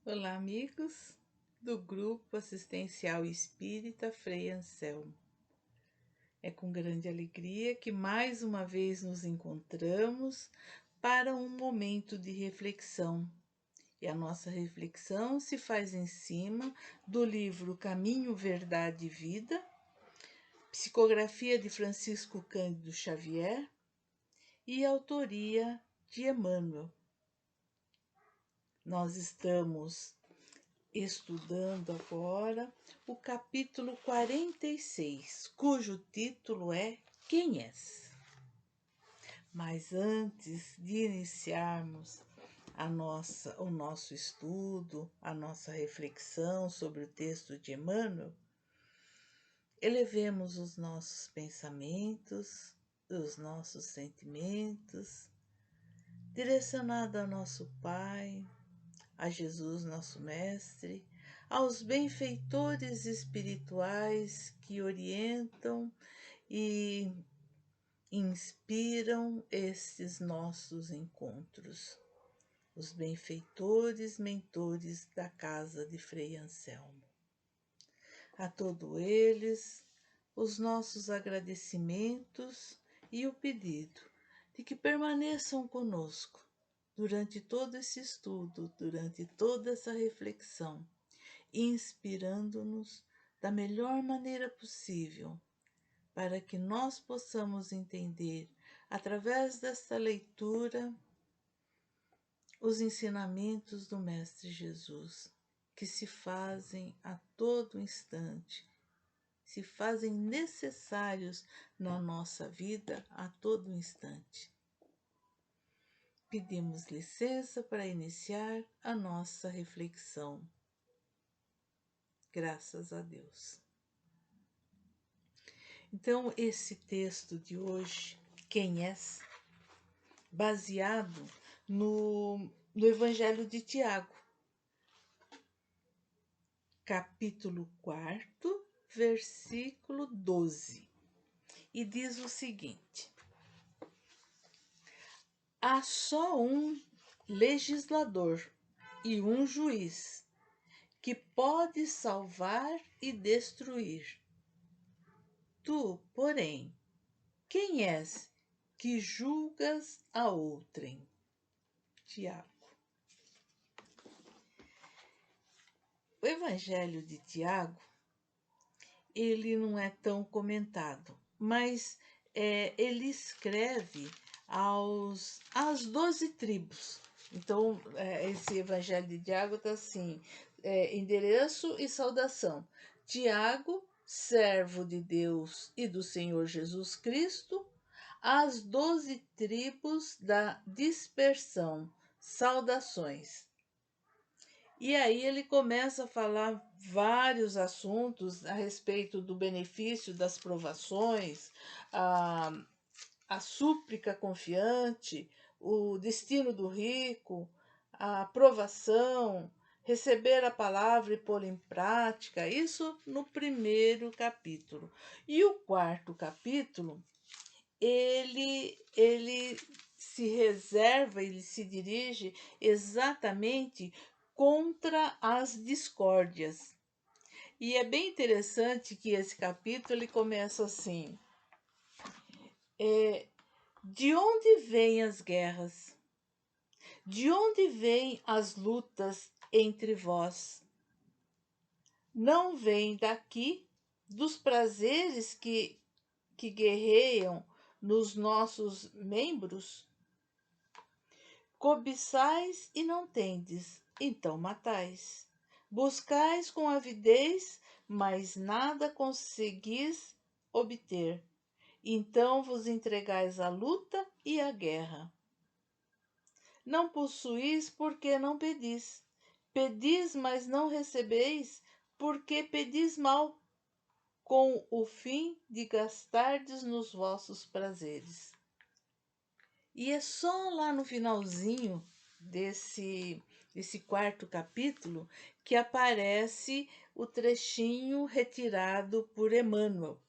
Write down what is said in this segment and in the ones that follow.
Olá, amigos do Grupo Assistencial Espírita Frei Anselmo. É com grande alegria que mais uma vez nos encontramos para um momento de reflexão. E a nossa reflexão se faz em cima do livro Caminho, Verdade e Vida, psicografia de Francisco Cândido Xavier e autoria de Emmanuel. Nós estamos estudando agora o capítulo 46, cujo título é Quem és? Mas antes de iniciarmos o nosso estudo, a nossa reflexão sobre o texto de Emmanuel, elevemos os nossos pensamentos, os nossos sentimentos, direcionado ao nosso Pai, a Jesus, nosso Mestre, aos benfeitores espirituais que orientam e inspiram estes nossos encontros, os benfeitores mentores da casa de Frei Anselmo. A todos eles, os nossos agradecimentos e o pedido de que permaneçam conosco durante todo esse estudo, durante toda essa reflexão, inspirando-nos da melhor maneira possível, para que nós possamos entender, através desta leitura, os ensinamentos do Mestre Jesus, que se fazem a todo instante, se fazem necessários na nossa vida a todo instante. Pedimos licença para iniciar a nossa reflexão. Graças a Deus. Então, esse texto de hoje, Quem és? Baseado no Evangelho de Tiago, capítulo 4, versículo 12. E diz o seguinte: há só um legislador e um juiz que pode salvar e destruir. Tu, porém, quem és que julgas a outrem? Tiago. O Evangelho de Tiago, ele não é tão comentado, mas ele escreve às 12 tribos. Então, esse Evangelho de Tiago está assim, endereço e saudação. Tiago, servo de Deus e do Senhor Jesus Cristo, às 12 tribos da dispersão, saudações. E aí ele começa a falar vários assuntos a respeito do benefício das provações, a súplica confiante, o destino do rico, a provação, receber a palavra e pô-la em prática, isso no primeiro capítulo. E o quarto capítulo, ele se reserva, ele se dirige exatamente contra as discórdias. E é bem interessante que esse capítulo ele começa assim: de onde vêm as guerras? De onde vêm as lutas entre vós? Não vêm daqui dos prazeres que guerreiam nos nossos membros? Cobiçais e não tendes, então matais. Buscais com avidez, mas nada conseguis obter. Então vos entregais à luta e à guerra. Não possuís porque não pedis. Pedis, mas não recebeis, porque pedis mal, com o fim de gastardes nos vossos prazeres. E é só lá no finalzinho desse quarto capítulo que aparece o trechinho retirado por Emmanuel.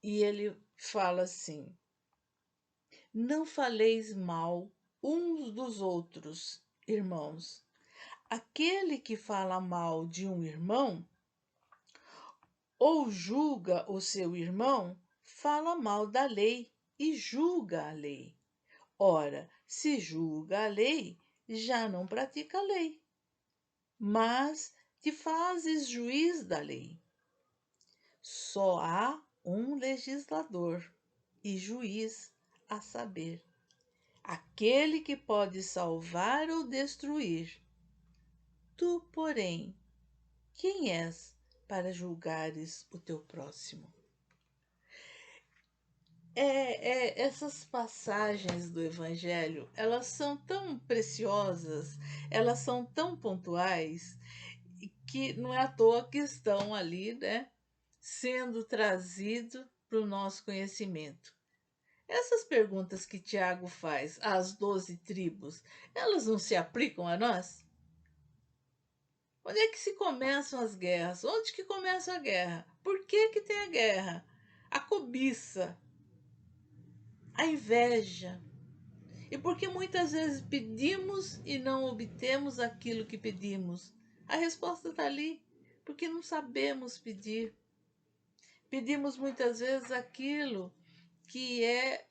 E ele fala assim: não faleis mal uns dos outros, irmãos. Aquele que fala mal de um irmão ou julga o seu irmão, fala mal da lei e julga a lei. Ora, se julga a lei, já não pratica a lei, mas te fazes juiz da lei. Só há um legislador e juiz, a saber, aquele que pode salvar ou destruir. Tu, porém, quem és para julgares o teu próximo? Essas passagens do Evangelho, elas são tão preciosas, elas são tão pontuais, que não é à toa que estão ali, né, sendo trazido para o nosso conhecimento. Essas perguntas que Tiago faz às 12 tribos, elas não se aplicam a nós? Onde é que se começam as guerras? Onde que começa a guerra? Por que que tem a guerra? A cobiça, a inveja. E porque muitas vezes pedimos e não obtemos aquilo que pedimos? A resposta está ali, porque não sabemos pedir. Pedimos muitas vezes aquilo que é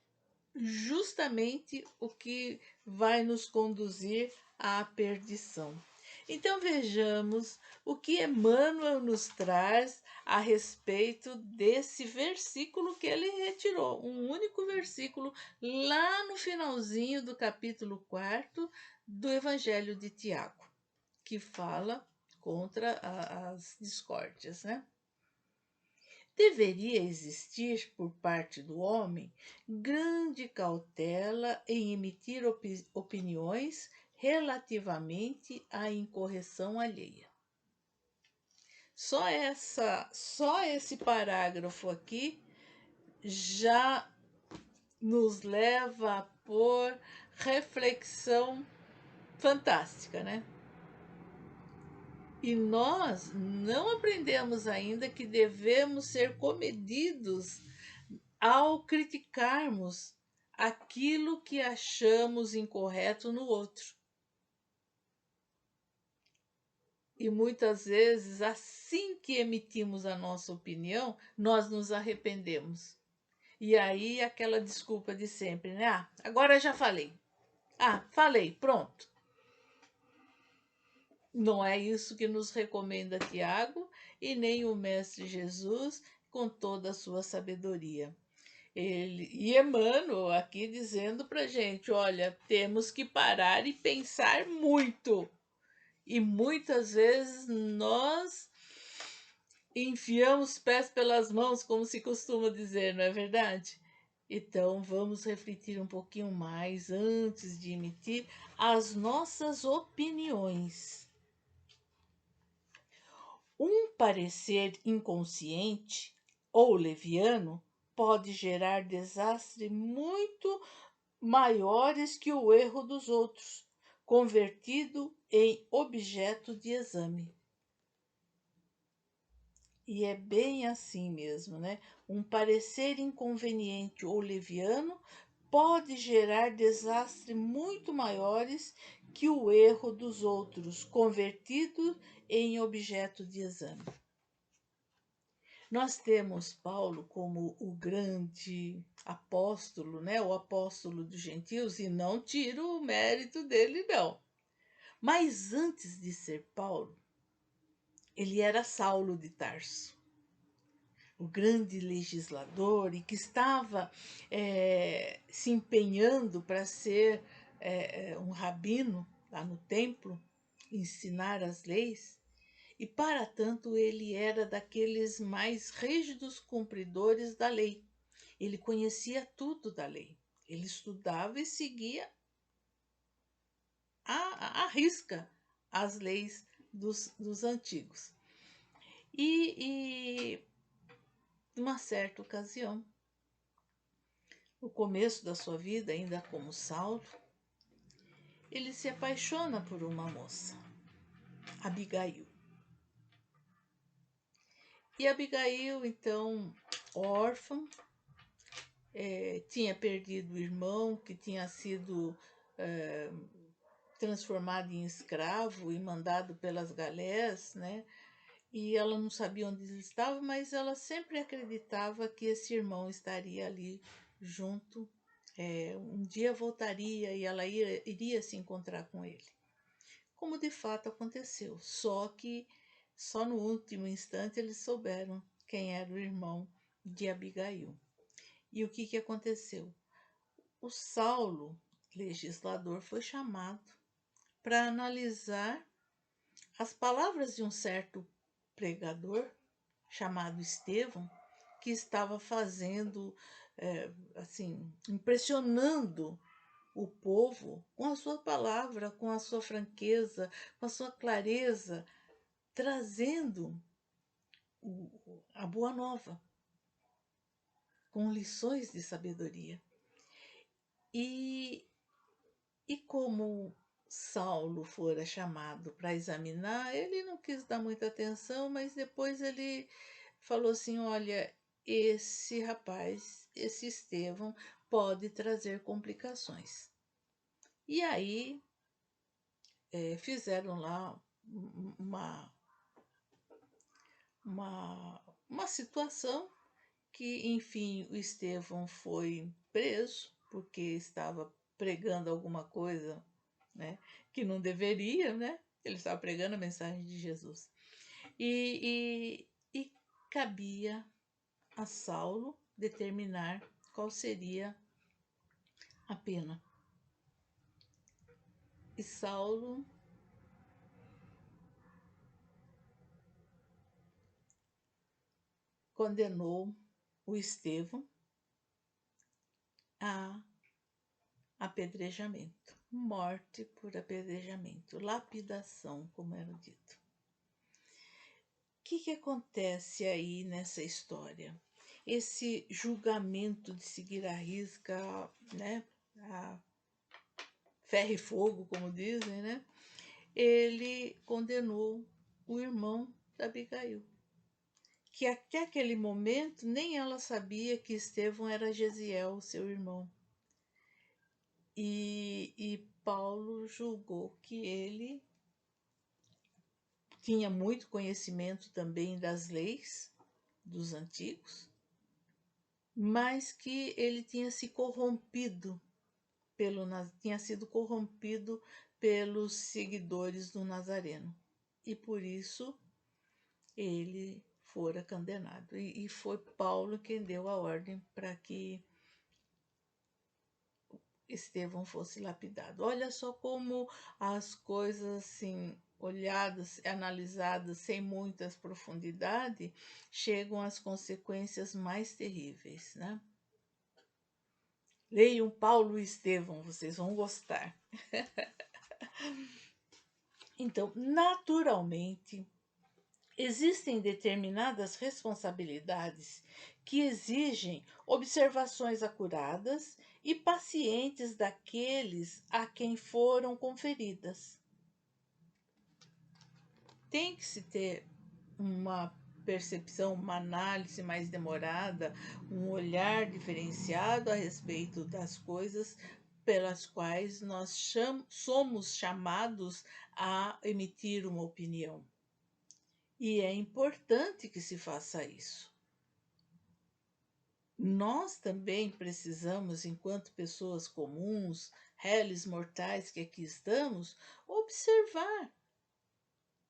justamente o que vai nos conduzir à perdição. Então vejamos o que Emmanuel nos traz a respeito desse versículo que ele retirou, um único versículo lá no finalzinho do capítulo 4 do Evangelho de Tiago, que fala contra as discórdias, né? Deveria existir por parte do homem grande cautela em emitir opiniões relativamente à incorreção alheia. Só esse parágrafo aqui já nos leva a pôr reflexão fantástica, né? E nós não aprendemos ainda que devemos ser comedidos ao criticarmos aquilo que achamos incorreto no outro. E muitas vezes, assim que emitimos a nossa opinião, nós nos arrependemos. E aí aquela desculpa de sempre, né? Ah, agora já falei. Ah, falei, pronto. Não é isso que nos recomenda Tiago e nem o Mestre Jesus com toda a sua sabedoria. E Emmanuel aqui dizendo para gente, olha, temos que parar e pensar muito. E muitas vezes nós enfiamos os pés pelas mãos, como se costuma dizer, não é verdade? Então vamos refletir um pouquinho mais antes de emitir as nossas opiniões. Um parecer inconsciente ou leviano pode gerar desastre muito maiores que o erro dos outros, convertido em objeto de exame. E é bem assim mesmo, né? Um parecer inconveniente ou leviano pode gerar desastre muito maiores que o erro dos outros, convertido em objeto de exame. Nós temos Paulo como o grande apóstolo, né? O apóstolo dos gentios, e não tiro o mérito dele, não. Mas antes de ser Paulo, ele era Saulo de Tarso, o grande legislador e que estava se empenhando para ser um rabino lá no templo, ensinar as leis. E, para tanto, ele era daqueles mais rígidos cumpridores da lei. Ele conhecia tudo da lei. Ele estudava e seguia à risca as leis dos antigos. E, numa certa ocasião, no começo da sua vida, ainda como Saulo, ele se apaixona por uma moça, Abigail. E Abigail, então, órfã, tinha perdido o irmão que tinha sido transformado em escravo e mandado pelas galés, né? E ela não sabia onde ele estava, mas ela sempre acreditava que esse irmão estaria ali junto. Um dia voltaria e ela iria se encontrar com ele. Como de fato aconteceu, só que só no último instante eles souberam quem era o irmão de Abigail. E o que aconteceu? O Saulo, legislador, foi chamado para analisar as palavras de um certo pregador chamado Estevão, que estava fazendo, assim, impressionando o povo com a sua palavra, com a sua franqueza, com a sua clareza, trazendo a boa nova, com lições de sabedoria. E como Saulo fora chamado para examinar, ele não quis dar muita atenção, mas depois ele falou assim: olha, esse rapaz, esse Estevão, pode trazer complicações. E aí fizeram lá uma situação que, enfim, o Estevão foi preso porque estava pregando alguma coisa, né, que não deveria, né? Ele estava pregando a mensagem de Jesus. E cabia a Saulo determinar qual seria a pena. E Saulo condenou o Estevão a apedrejamento, morte por apedrejamento, lapidação, como era dito. O que acontece aí nessa história? Esse julgamento de seguir à risca, né, a ferro e fogo, como dizem, né? Ele condenou o irmão da Abigail, que até aquele momento nem ela sabia que Estevão era Gesiel, seu irmão. E Paulo julgou que ele tinha muito conhecimento também das leis dos antigos, mas que ele tinha se corrompido tinha sido corrompido pelos seguidores do Nazareno. E por isso ele fora condenado. E foi Paulo quem deu a ordem para que Estevão fosse lapidado. Olha só como as coisas assim, olhadas, analisadas sem muitas profundidade, chegam às consequências mais terríveis, né? Leiam Paulo e Estevão, vocês vão gostar. Então, naturalmente, existem determinadas responsabilidades que exigem observações acuradas e pacientes daqueles a quem foram conferidas. Tem que se ter uma percepção, uma análise mais demorada, um olhar diferenciado a respeito das coisas pelas quais nós somos chamados a emitir uma opinião. E é importante que se faça isso. Nós também precisamos, enquanto pessoas comuns, réis mortais que aqui estamos, observar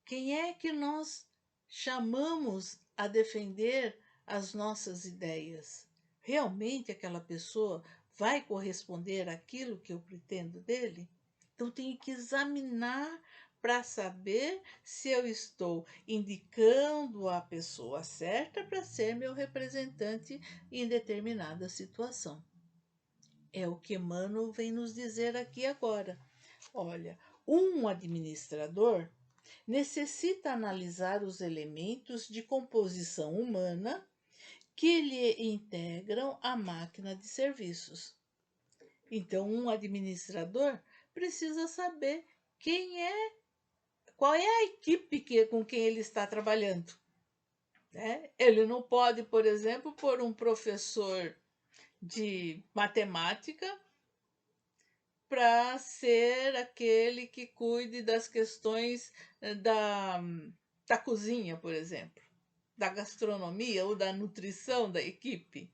quem é que nós chamamos a defender as nossas ideias. Realmente aquela pessoa vai corresponder àquilo que eu pretendo dele? Então, tenho que examinar para saber se eu estou indicando a pessoa certa para ser meu representante em determinada situação. É o que Emmanuel vem nos dizer aqui agora. Olha, um administrador necessita analisar os elementos de composição humana que lhe integram a máquina de serviços. Então, um administrador precisa saber qual é a equipe com quem ele está trabalhando. Né? Ele não pode, por exemplo, pôr um professor de matemática para ser aquele que cuide das questões da cozinha, por exemplo, da gastronomia ou da nutrição da equipe.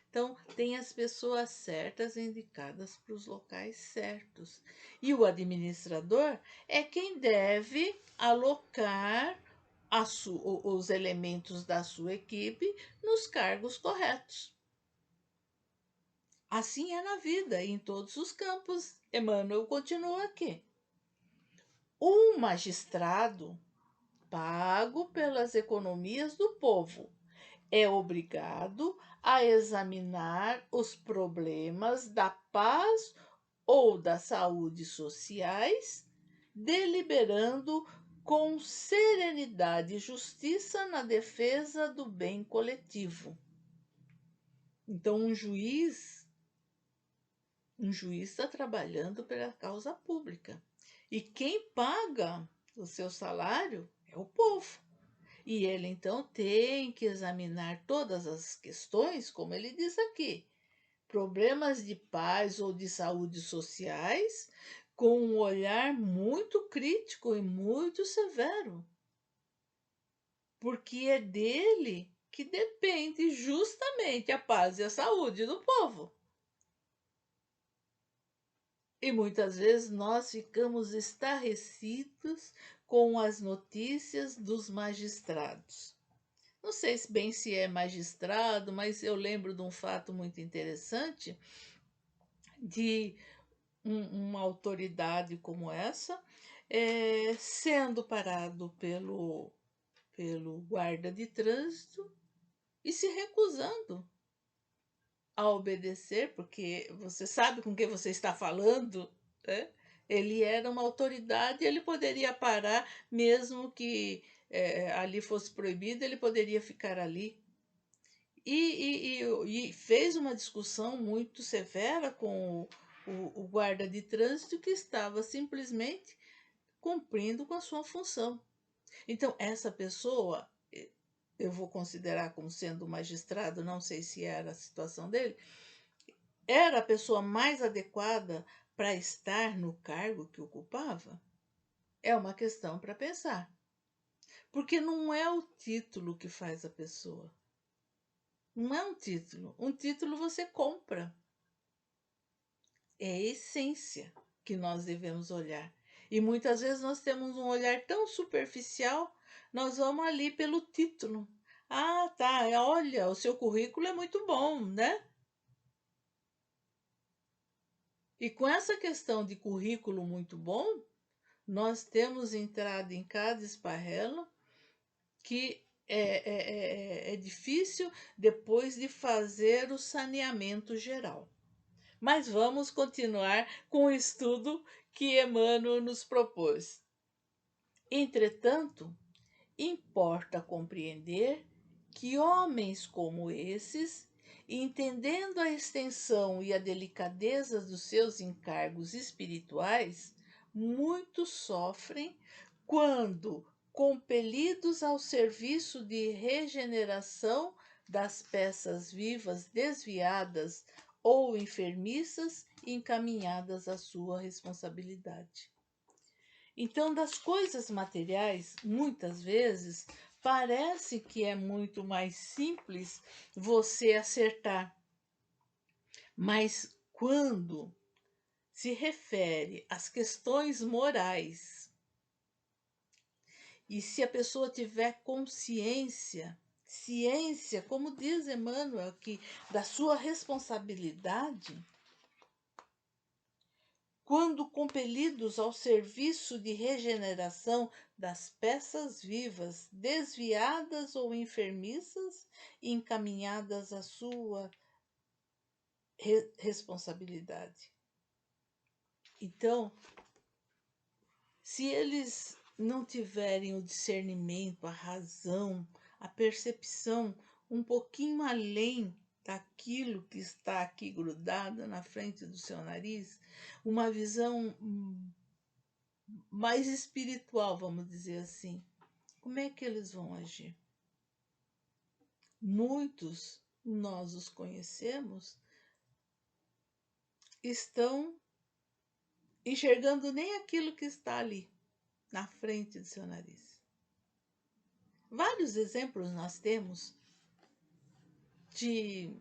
Então, tem as pessoas certas indicadas para os locais certos. E o administrador é quem deve alocar os elementos da sua equipe nos cargos corretos. Assim é na vida, em todos os campos. Emmanuel continua aqui. Um magistrado, pago pelas economias do povo, é obrigado a examinar os problemas da paz ou da saúde sociais, deliberando com serenidade e justiça na defesa do bem coletivo. Então, um juiz está trabalhando pela causa pública. E quem paga o seu salário é o povo. E ele então tem que examinar todas as questões, como ele diz aqui, problemas de paz ou de saúde sociais, com um olhar muito crítico e muito severo, porque é dele que depende justamente a paz e a saúde do povo. E muitas vezes nós ficamos estarrecidos com as notícias dos magistrados. Não sei se é magistrado, mas eu lembro de um fato muito interessante de uma autoridade como essa, sendo parado pelo guarda de trânsito e se recusando a obedecer, porque você sabe com quem você está falando, né? Ele era uma autoridade, ele poderia parar, mesmo que ali fosse proibido, ele poderia ficar ali. E fez uma discussão muito severa com o guarda de trânsito, que estava simplesmente cumprindo com a sua função. Então, essa pessoa, eu vou considerar como sendo magistrado, não sei se era a situação dele, era a pessoa mais adequada para estar no cargo que ocupava? É uma questão para pensar. Porque não é o título que faz a pessoa. Não é um título. Um título você compra. É a essência que nós devemos olhar. E muitas vezes nós temos um olhar tão superficial, nós vamos ali pelo título. Ah, tá, olha, o seu currículo é muito bom, né? E com essa questão de currículo muito bom, nós temos entrado em cada esparrelo que é difícil depois de fazer o saneamento geral. Mas vamos continuar com o estudo que Emmanuel nos propôs. Entretanto, importa compreender que homens como esses, entendendo a extensão e a delicadeza dos seus encargos espirituais, muito sofrem quando, compelidos ao serviço de regeneração das peças vivas desviadas ou enfermiças, encaminhadas à sua responsabilidade. Então, das coisas materiais, muitas vezes, parece que é muito mais simples você acertar. Mas quando se refere às questões morais, e se a pessoa tiver consciência, ciência, como diz Emmanuel aqui, da sua responsabilidade, quando compelidos ao serviço de regeneração das peças vivas, desviadas ou enfermiças, encaminhadas à sua responsabilidade. Então, se eles não tiverem o discernimento, a razão, a percepção um pouquinho além daquilo que está aqui grudada na frente do seu nariz, uma visão mais espiritual, vamos dizer assim, como é que eles vão agir? Muitos, nós os conhecemos, estão enxergando nem aquilo que está ali, na frente do seu nariz. Vários exemplos nós temos de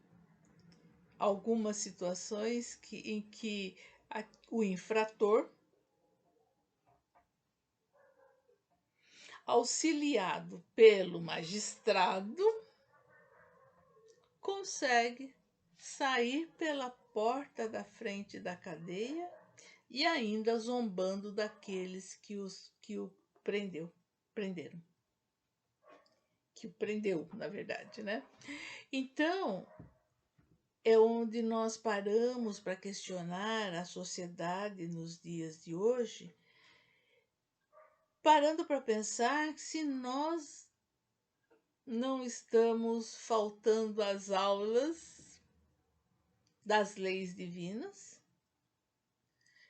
algumas situações em que o infrator, auxiliado pelo magistrado, consegue sair pela porta da frente da cadeia e ainda zombando daqueles que o prenderam. Que o prendeu, na verdade, né? Então, é onde nós paramos para questionar a sociedade nos dias de hoje, parando para pensar se nós não estamos faltando às aulas das leis divinas,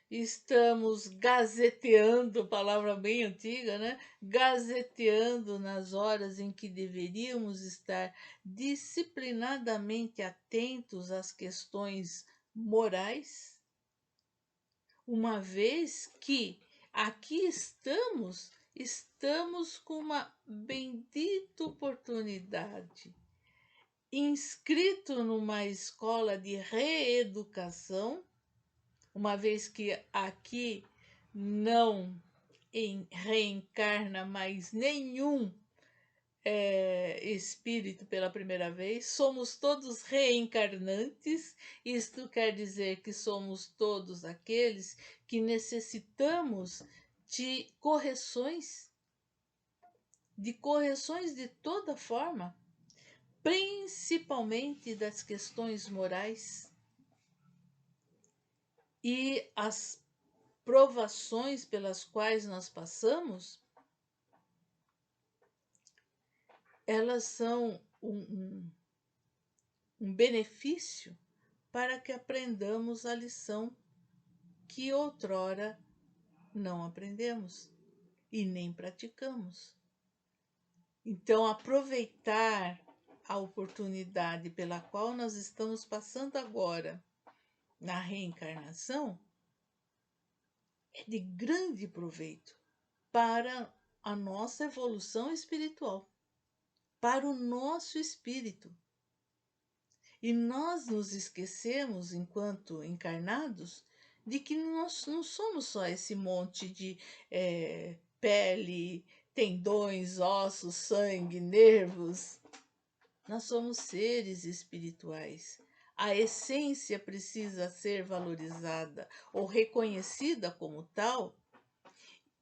estamos gazeteando, palavra bem antiga, né? Gazeteando nas horas em que deveríamos estar disciplinadamente atentos às questões morais, uma vez que aqui estamos com uma bendita oportunidade, inscrito numa escola de reeducação, uma vez que aqui não reencarna mais nenhum espírito pela primeira vez, somos todos reencarnantes. Isto quer dizer que somos todos aqueles que necessitamos de correções de toda forma, principalmente das questões morais. E as provações pelas quais nós passamos, elas são um benefício para que aprendamos a lição que outrora não aprendemos e nem praticamos. Então, aproveitar a oportunidade pela qual nós estamos passando agora na reencarnação é de grande proveito para a nossa evolução espiritual, para o nosso espírito. E nós nos esquecemos, enquanto encarnados, de que nós não somos só esse monte de pele, tendões, ossos, sangue, nervos. Nós somos seres espirituais. A essência precisa ser valorizada ou reconhecida como tal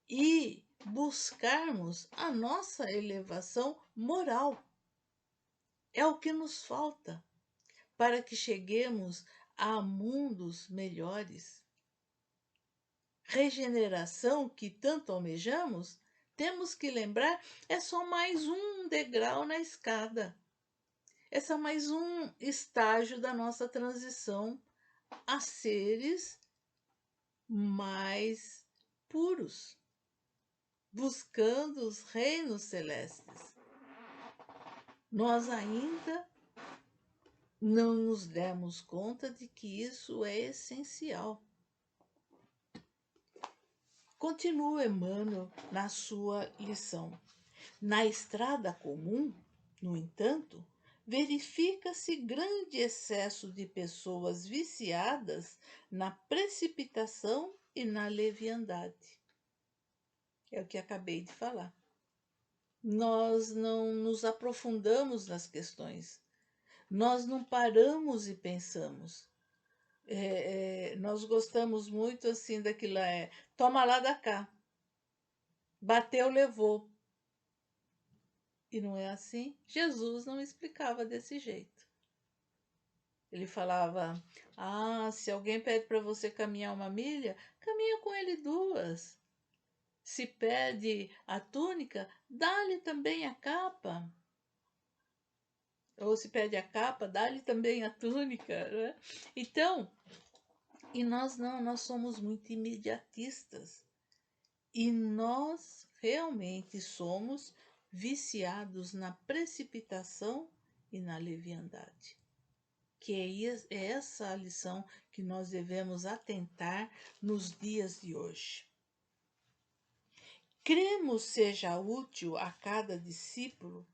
e buscarmos a nossa elevação moral. É o que nos falta para que cheguemos a mundos melhores. Regeneração que tanto almejamos, temos que lembrar, é só mais um degrau na escada. É só mais um estágio da nossa transição a seres mais puros, buscando os reinos celestes. Nós ainda não nos demos conta de que isso é essencial. Continua Emmanuel na sua lição. Na estrada comum, no entanto, verifica-se grande excesso de pessoas viciadas na precipitação e na leviandade. É o que acabei de falar. Nós não nos aprofundamos nas questões. Nós não paramos e pensamos. Nós gostamos muito assim daquilo toma lá da cá. Bateu, levou. E não é assim. Jesus não explicava desse jeito. Ele falava, se alguém pede para você caminhar 1 milha, caminha com ele 2. Se pede a túnica, dá-lhe também a capa. Ou se pede a capa, dá-lhe também a túnica. Né? Então, e nós não, nós somos muito imediatistas. E nós realmente somos viciados na precipitação e na leviandade. que é essa a lição que nós devemos atentar nos dias de hoje. Cremos seja útil a cada discípulo,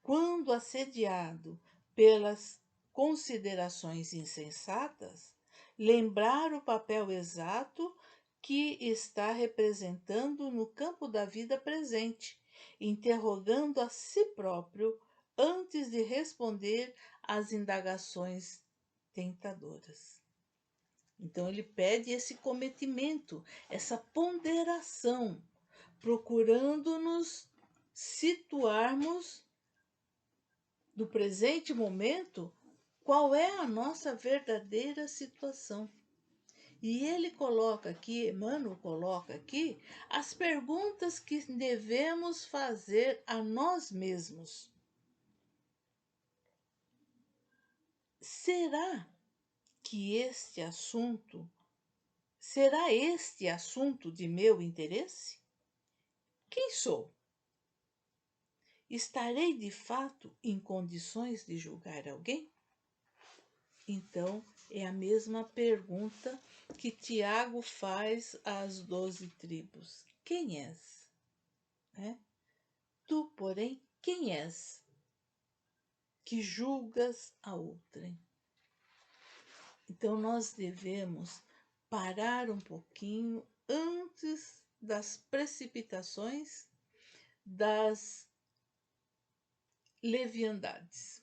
quando assediado pelas considerações insensatas, lembrar o papel exato que está representando no campo da vida presente, interrogando a si próprio antes de responder às indagações tentadoras. Então, ele pede esse cometimento, essa ponderação, procurando nos situarmos no presente momento qual é a nossa verdadeira situação. E ele coloca aqui, Emmanuel coloca aqui, as perguntas que devemos fazer a nós mesmos. Será este assunto de meu interesse? Quem sou? Estarei de fato em condições de julgar alguém? Então, é a mesma pergunta que Tiago faz às 12 tribos. Quem és? Tu, porém, quem és? Que julgas a outrem. Então, nós devemos parar um pouquinho antes das precipitações, das leviandades.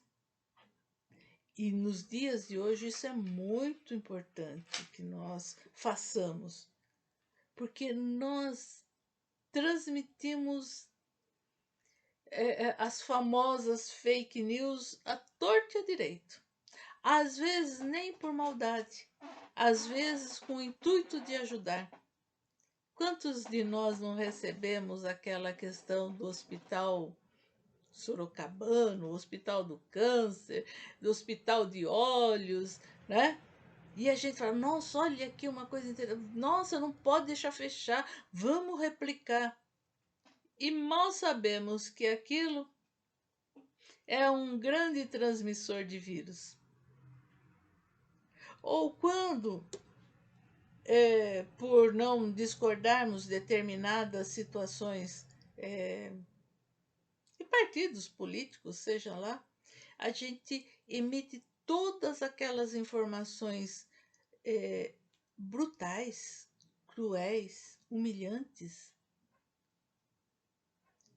E nos dias de hoje isso é muito importante que nós façamos, porque nós transmitimos as famosas fake news à torta e à direito. Às vezes nem por maldade, às vezes com o intuito de ajudar. Quantos de nós não recebemos aquela questão do hospital sorocabano, Hospital do Câncer, do Hospital de Olhos, né? E a gente fala, nossa, olha aqui uma coisa interessante, nossa, não pode deixar fechar, vamos replicar. E mal sabemos que aquilo é um grande transmissor de vírus. Ou quando, por não discordarmos determinadas situações de partidos políticos, seja lá, a gente emite todas aquelas informações brutais, cruéis, humilhantes,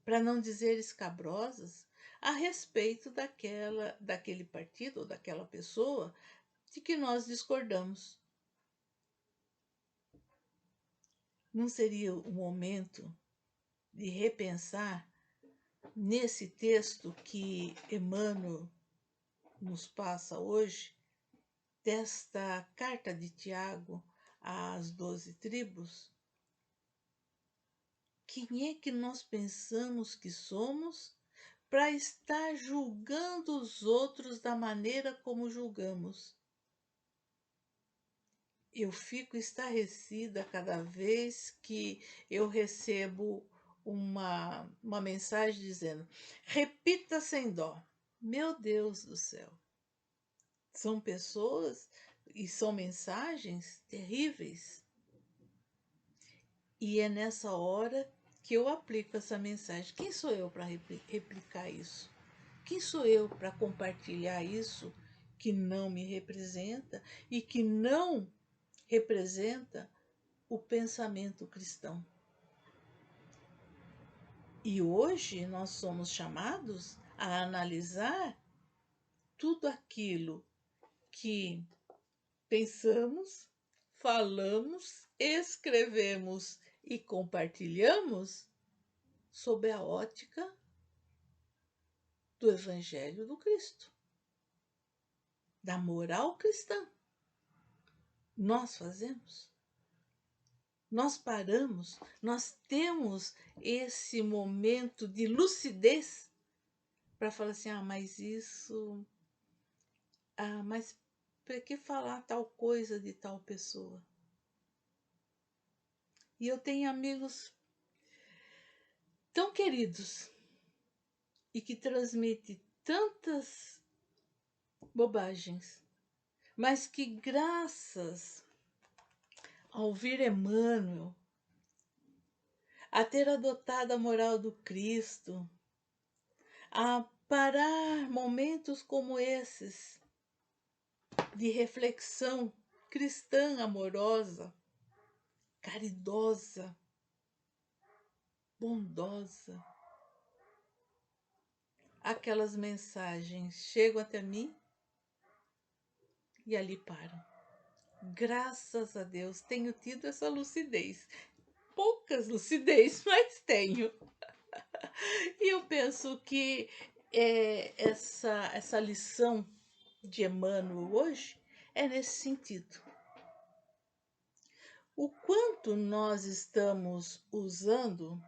para não dizer escabrosas, a respeito daquele partido ou daquela pessoa de que nós discordamos. Não seria o momento de repensar nesse texto que Emmanuel nos passa hoje, desta carta de Tiago às 12 tribos? Quem é que nós pensamos que somos para estar julgando os outros da maneira como julgamos? Eu fico estarrecida cada vez que eu recebo uma mensagem dizendo: repita sem dó. Meu Deus do céu! São pessoas e são mensagens terríveis. E é nessa hora que eu aplico essa mensagem. Quem sou eu para replicar isso? Quem sou eu para compartilhar isso que não me representa e que não representa o pensamento cristão? E hoje nós somos chamados a analisar tudo aquilo que pensamos, falamos, escrevemos e compartilhamos sob a ótica do Evangelho do Cristo, da moral cristã. Nós fazemos, nós paramos, nós temos esse momento de lucidez para falar assim: mas isso, mas para que falar tal coisa de tal pessoa? E eu tenho amigos tão queridos e que transmitem tantas bobagens, mas que graças a ouvir Emmanuel, a ter adotado a moral do Cristo, a parar momentos como esses de reflexão cristã amorosa, caridosa, bondosa, aquelas mensagens chegam até mim e ali param. Graças a Deus tenho tido essa lucidez. Poucas lucidez, mas tenho. E eu penso que essa lição de Emmanuel hoje é nesse sentido. O quanto nós estamos usando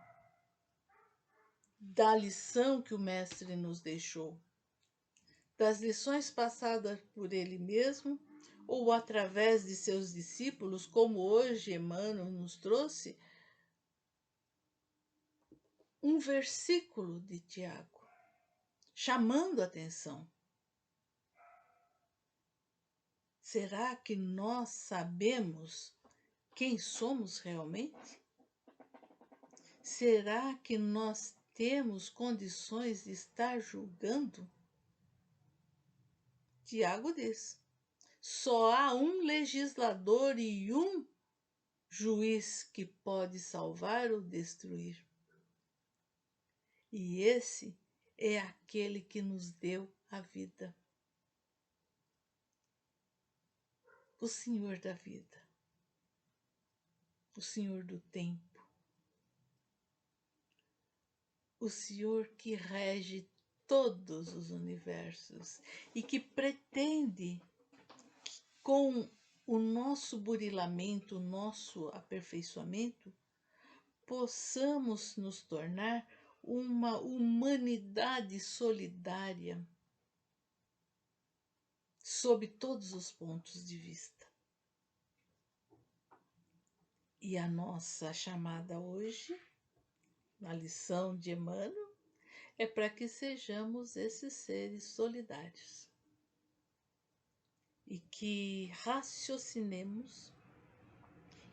da lição que o Mestre nos deixou, das lições passadas por ele mesmo ou através de seus discípulos, como hoje Emmanuel nos trouxe um versículo de Tiago, chamando a atenção. Será que nós sabemos quem somos realmente? Será que nós temos condições de estar julgando? Tiago diz: só há um legislador e um juiz que pode salvar ou destruir. E esse é aquele que nos deu a vida. O Senhor da vida. O Senhor do tempo. O Senhor que rege todos os universos e que pretende, com o nosso burilamento, o nosso aperfeiçoamento, possamos nos tornar uma humanidade solidária sob todos os pontos de vista. E a nossa chamada hoje, na lição de Emmanuel, é para que sejamos esses seres solidários e que raciocinemos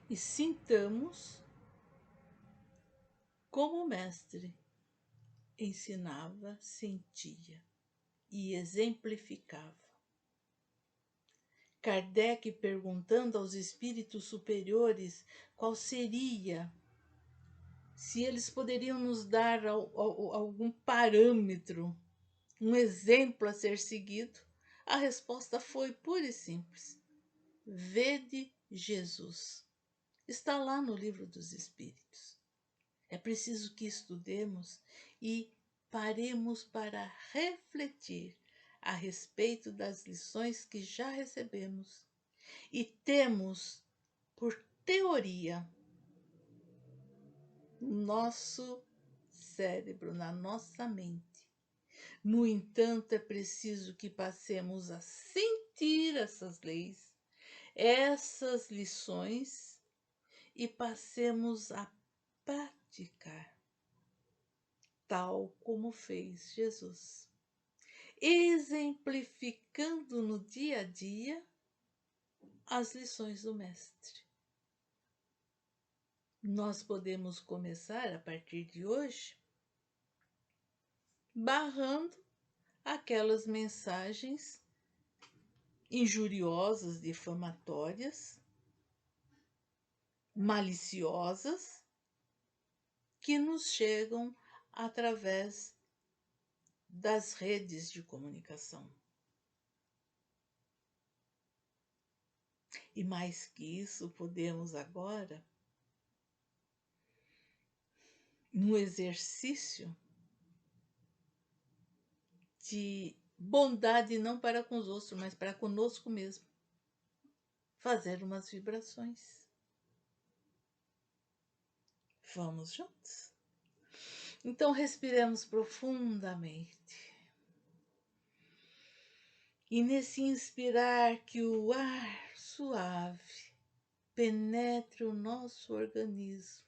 e sintamos como o Mestre ensinava, sentia e exemplificava. Kardec perguntando aos espíritos superiores qual seria, se eles poderiam nos dar algum parâmetro, um exemplo a ser seguido, a resposta foi pura e simples: vede Jesus. Está lá no Livro dos Espíritos. É preciso que estudemos e paremos para refletir a respeito das lições que já recebemos e temos por teoria no nosso cérebro, na nossa mente. No entanto, é preciso que passemos a sentir essas leis, essas lições e passemos a praticar, tal como fez Jesus, exemplificando no dia a dia as lições do Mestre. Nós podemos começar a partir de hoje barrando aquelas mensagens injuriosas, difamatórias, maliciosas que nos chegam através das redes de comunicação. E mais que isso, podemos agora, no exercício de bondade não para com os outros, mas para conosco mesmo, fazer umas vibrações. Vamos juntos? Então respiremos profundamente. E nesse inspirar que o ar suave penetre o nosso organismo,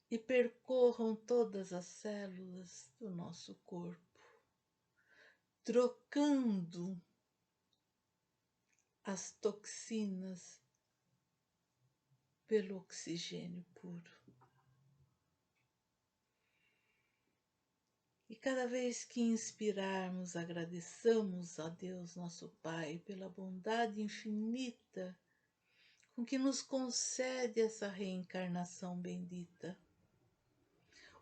e percorram todas as células do nosso corpo. trocando as toxinas pelo oxigênio puro. E cada vez que inspirarmos, agradeçamos a Deus, nosso Pai, pela bondade infinita com que nos concede essa reencarnação bendita,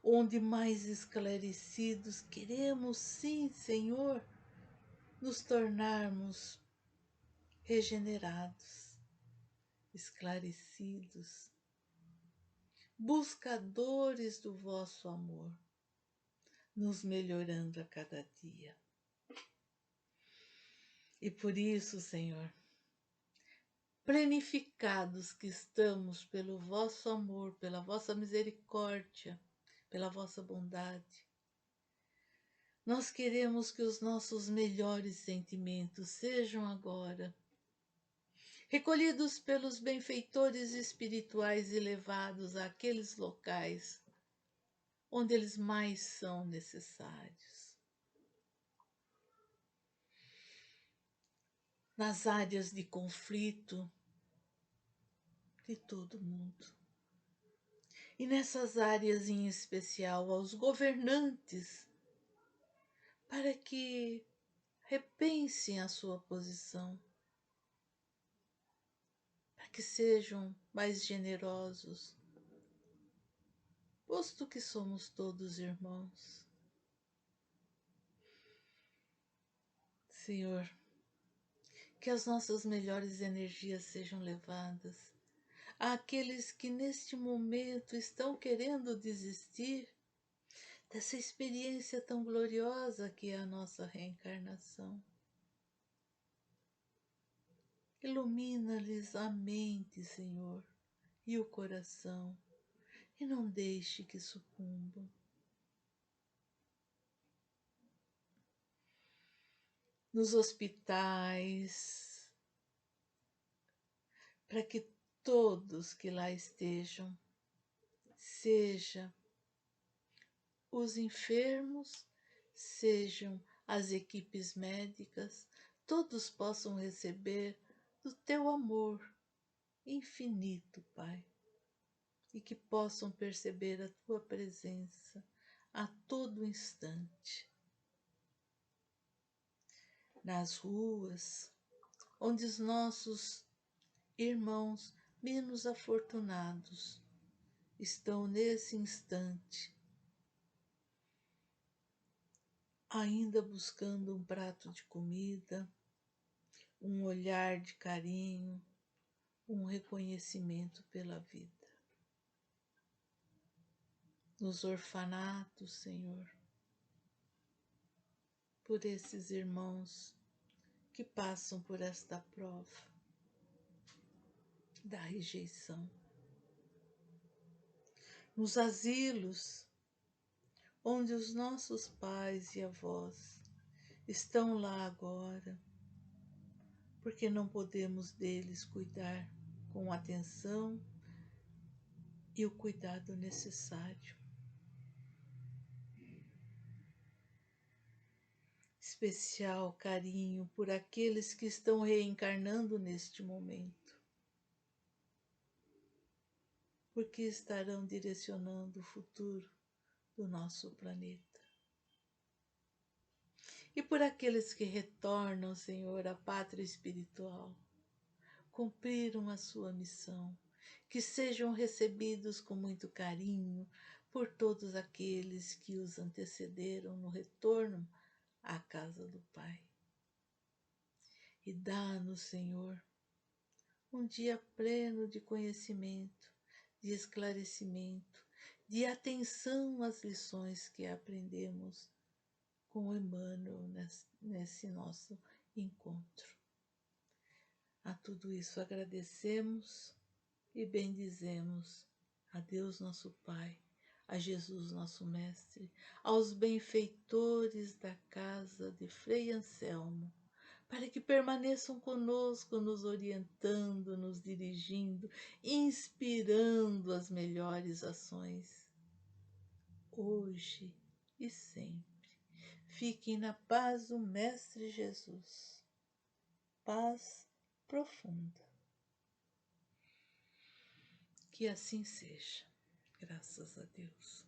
onde mais esclarecidos queremos, sim, Senhor, nos tornarmos regenerados, esclarecidos, buscadores do vosso amor, nos melhorando a cada dia. E por isso, Senhor, planificados que estamos pelo vosso amor, pela vossa misericórdia, pela vossa bondade, nós queremos que os nossos melhores sentimentos sejam agora recolhidos pelos benfeitores espirituais e levados àqueles locais onde eles mais são necessários. Nas áreas de conflito de todo mundo. E nessas áreas em especial aos governantes, para que repensem a sua posição, para que sejam mais generosos, posto que somos todos irmãos. Senhor, que as nossas melhores energias sejam levadas àqueles que neste momento estão querendo desistir dessa experiência tão gloriosa que é a nossa reencarnação. Ilumina-lhes a mente, Senhor, e o coração, e não deixe que sucumbam. Nos hospitais, para que todos que lá estejam, seja os enfermos, sejam as equipes médicas, todos possam receber do teu amor infinito, Pai, e que possam perceber a tua presença a todo instante. Nas ruas, onde os nossos irmãos menos afortunados estão nesse instante ainda buscando um prato de comida, um olhar de carinho, um reconhecimento pela vida. Nos orfanatos, Senhor, por esses irmãos que passam por esta prova da rejeição. Nos asilos, onde os nossos pais e avós estão lá agora, porque não podemos deles cuidar com atenção e o cuidado necessário. Especial carinho por aqueles que estão reencarnando neste momento, porque estarão direcionando o futuro do nosso planeta. E por aqueles que retornam, Senhor, à pátria espiritual, cumpriram a sua missão, que sejam recebidos com muito carinho por todos aqueles que os antecederam no retorno à casa do Pai. E dá-nos, Senhor, um dia pleno de conhecimento, de esclarecimento, de atenção às lições que aprendemos com Emmanuel nesse nosso encontro. A tudo isso agradecemos e bendizemos a Deus nosso Pai, a Jesus nosso Mestre, aos benfeitores da casa de Frei Anselmo, para que permaneçam conosco, nos orientando, nos dirigindo, inspirando as melhores ações, hoje e sempre. Fiquem na paz do Mestre Jesus. Paz profunda. Que assim seja. Graças a Deus.